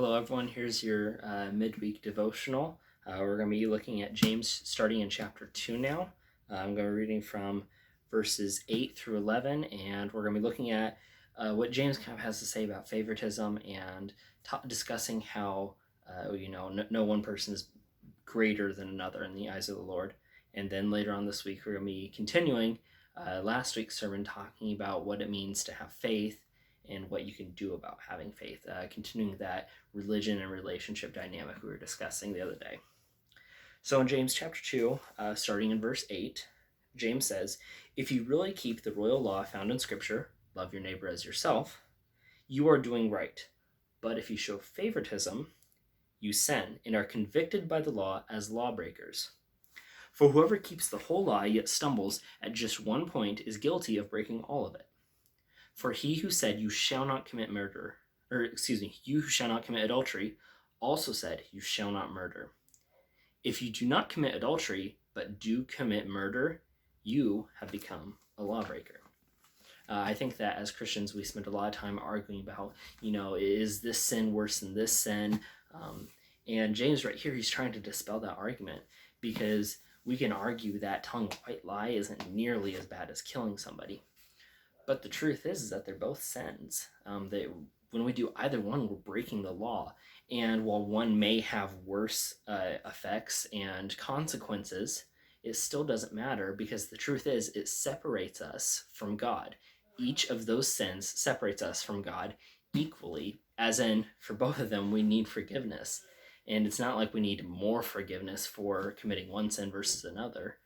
Hello, everyone. Here's your midweek devotional. We're going to be looking at James starting in chapter 2 now. I'm going to be reading from verses 8 through 11, and we're going to be looking at what James kind of has to say about favoritism and discussing how, no one person is greater than another in the eyes of the Lord. And then later on this week, we're going to be continuing last week's sermon talking about what it means to have faith and what you can do about having faith, continuing that religion and relationship dynamic we were discussing the other day. So in James chapter 2, starting in verse 8, James says, "If you really keep the royal law found in Scripture, love your neighbor as yourself, you are doing right. But if you show favoritism, you sin and are convicted by the law as lawbreakers. For whoever keeps the whole law yet stumbles at just one point is guilty of breaking all of it. For he who said, you shall not commit you who shall not commit adultery, also said, you shall not murder. If you do not commit adultery, but do commit murder, you have become a lawbreaker." I think that as Christians, we spend a lot of time arguing about, is this sin worse than this sin? And James right here, he's trying to dispel that argument, because we can argue that telling a white lie isn't nearly as bad as killing somebody. But the truth is that they're both sins. When we do either one, we're breaking the law. And while one may have worse effects and consequences, it still doesn't matter, because the truth is it separates us from God. Each of those sins separates us from God equally, as in, for both of them, we need forgiveness. And it's not like we need more forgiveness for committing one sin versus another.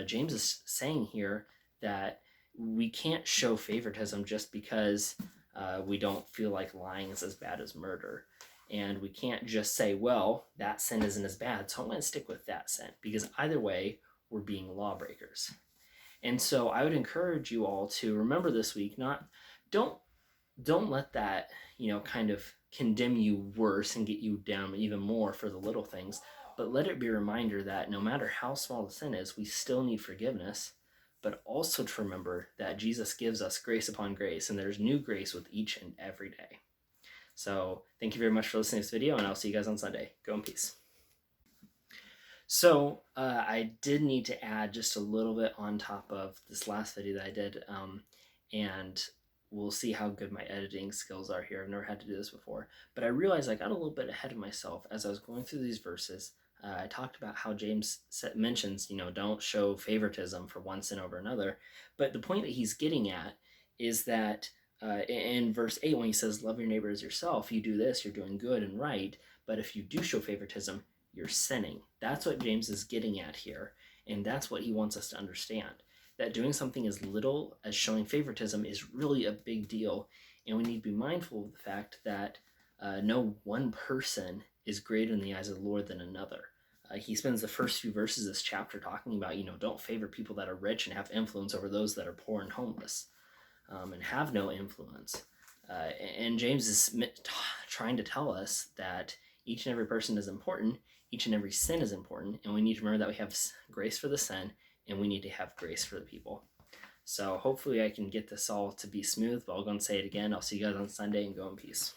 James is saying here that we can't show favoritism just because we don't feel like lying is as bad as murder. And we can't just say, well, that sin isn't as bad, so I'm going to stick with that sin, because either way, we're being lawbreakers. And so I would encourage you all to remember this week, don't let that, kind of condemn you worse and get you down even more for the little things, but let it be a reminder that no matter how small the sin is, we still need forgiveness, but also to remember that Jesus gives us grace upon grace, and there's new grace with each and every day. So thank you very much for listening to this video, and I'll see you guys on Sunday. Go in peace. So I did need to add just a little bit on top of this last video that I did, and we'll see how good my editing skills are here. I've never had to do this before, but I realized I got a little bit ahead of myself as I was going through these verses. I talked about how James mentions, don't show favoritism for one sin over another. But the point that he's getting at is that in verse 8, when he says, love your neighbor as yourself, you do this, you're doing good and right. But if you do show favoritism, you're sinning. That's what James is getting at here. And that's what he wants us to understand. That doing something as little as showing favoritism is really a big deal. And we need to be mindful of the fact that no one person is greater in the eyes of the Lord than another. He spends the first few verses of this chapter talking about, don't favor people that are rich and have influence over those that are poor and homeless, and have no influence. And James is trying to tell us that each and every person is important, each and every sin is important, and we need to remember that we have grace for the sin, and we need to have grace for the people. So hopefully I can get this all to be smooth, but I'll go and say it again. I'll see you guys on Sunday, and go in peace.